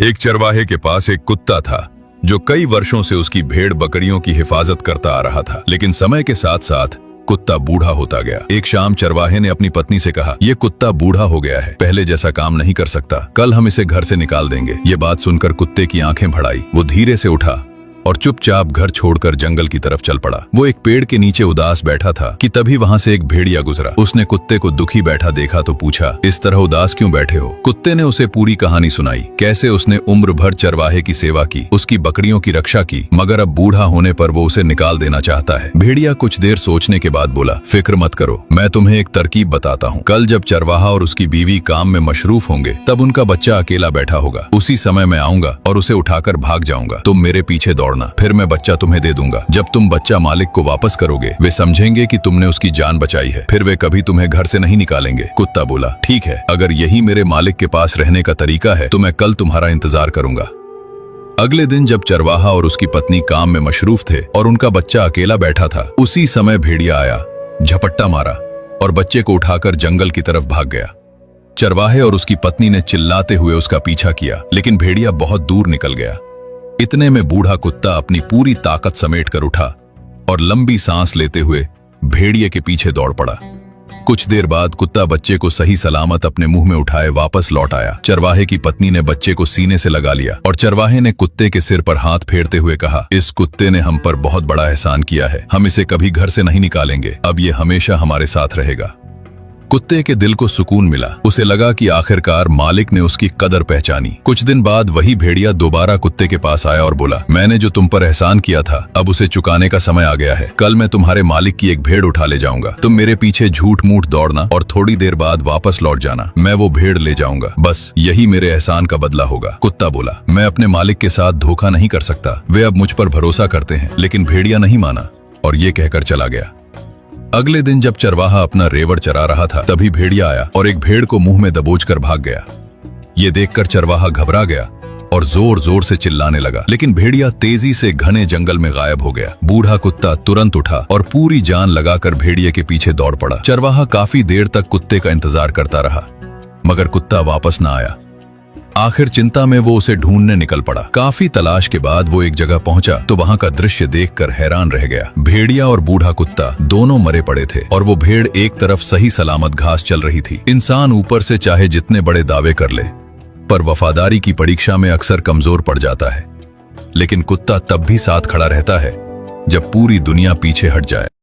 एक चरवाहे के पास एक कुत्ता था जो कई वर्षों से उसकी भेड़ बकरियों की हिफाजत करता आ रहा था। लेकिन समय के साथ साथ कुत्ता बूढ़ा होता गया। एक शाम चरवाहे ने अपनी पत्नी से कहा, ये कुत्ता बूढ़ा हो गया है, पहले जैसा काम नहीं कर सकता, कल हम इसे घर से निकाल देंगे। ये बात सुनकर कुत्ते की आंखें भर आई। वो धीरे से उठा और चुपचाप घर छोड़कर जंगल की तरफ चल पड़ा। वो एक पेड़ के नीचे उदास बैठा था कि तभी वहां से एक भेड़िया गुजरा। उसने कुत्ते को दुखी बैठा देखा तो पूछा, इस तरह उदास क्यों बैठे हो? कुत्ते ने उसे पूरी कहानी सुनाई, कैसे उसने उम्र भर चरवाहे की सेवा की, उसकी बकरियों की रक्षा की, मगर अब बूढ़ा होने पर वो उसे निकाल देना चाहता है। भेड़िया कुछ देर सोचने के बाद बोला, फिक्र मत करो, मैं तुम्हें एक तरकीब बताता हूँ। कल जब चरवाहा और उसकी बीवी काम में मशरूफ होंगे तब उनका बच्चा अकेला बैठा होगा। उसी समय मैं आऊंगा और उसे उठाकर भाग जाऊंगा। तुम मेरे पीछे दौड़ना, फिर मैं बच्चा तुम्हें दे दूंगा। जब तुम बच्चा मालिक को वापस करोगे वे समझेंगे कि तुमने उसकी जान बचाई है, फिर वे कभी तुम्हें घर से नहीं निकालेंगे। कुत्ता बोला, ठीक है, अगर यही मेरे मालिक के पास रहने का तरीका है तो मैं कल तुम्हारा इंतजार करूंगा। अगले दिन जब चरवाहा और उसकी पत्नी काम में मशरूफ थे और उनका बच्चा अकेला बैठा था, उसी समय भेड़िया आया, झपट्टा मारा और बच्चे को उठाकर जंगल की तरफ भाग गया। चरवाहे और उसकी पत्नी ने चिल्लाते हुए उसका पीछा किया, लेकिन भेड़िया बहुत दूर निकल गया। इतने में बूढ़ा कुत्ता अपनी पूरी ताकत समेटकर उठा और लंबी सांस लेते हुए भेड़िए के पीछे दौड़ पड़ा। कुछ देर बाद कुत्ता बच्चे को सही सलामत अपने मुंह में उठाए वापस लौट आया। चरवाहे की पत्नी ने बच्चे को सीने से लगा लिया और चरवाहे ने कुत्ते के सिर पर हाथ फेरते हुए कहा, इस कुत्ते ने हम पर बहुत बड़ा एहसान किया है, हम इसे कभी घर से नहीं निकालेंगे, अब ये हमेशा हमारे साथ रहेगा। कुत्ते के दिल को सुकून मिला। उसे लगा कि आखिरकार मालिक ने उसकी कदर पहचानी। कुछ दिन बाद वही भेड़िया दोबारा कुत्ते के पास आया और बोला, मैंने जो तुम पर एहसान किया था अब उसे चुकाने का समय आ गया है। कल मैं तुम्हारे मालिक की एक भेड़ उठा ले जाऊंगा। तुम मेरे पीछे झूठ मूठ दौड़ना और थोड़ी देर बाद वापस लौट जाना। मैं वो भेड़ ले जाऊंगा, बस यही मेरे एहसान का बदला होगा। कुत्ता बोला, मैं अपने मालिक के साथ धोखा नहीं कर सकता, वे अब मुझ पर भरोसा करते हैं। लेकिन भेड़िया नहीं माना और ये कहकर चला गया। अगले दिन जब चरवाहा अपना रेवड़ चरा रहा था तभी भेड़िया आया और एक भेड़ को मुंह में दबोचकर भाग गया। ये देखकर चरवाहा घबरा गया और जोर जोर से चिल्लाने लगा, लेकिन भेड़िया तेजी से घने जंगल में गायब हो गया। बूढ़ा कुत्ता तुरंत उठा और पूरी जान लगाकर भेड़िए के पीछे दौड़ पड़ा। चरवाहा काफी देर तक कुत्ते का इंतजार करता रहा, मगर कुत्ता वापस न आया। आखिर चिंता में वो उसे ढूंढने निकल पड़ा। काफी तलाश के बाद वो एक जगह पहुंचा तो वहां का दृश्य देखकर हैरान रह गया। भेड़िया और बूढ़ा कुत्ता दोनों मरे पड़े थे और वो भेड़ एक तरफ सही सलामत घास चल रही थी। इंसान ऊपर से चाहे जितने बड़े दावे कर ले, पर वफादारी की परीक्षा में अक्सर कमजोर पड़ जाता है। लेकिन कुत्ता तब भी साथ खड़ा रहता है जब पूरी दुनिया पीछे हट जाए।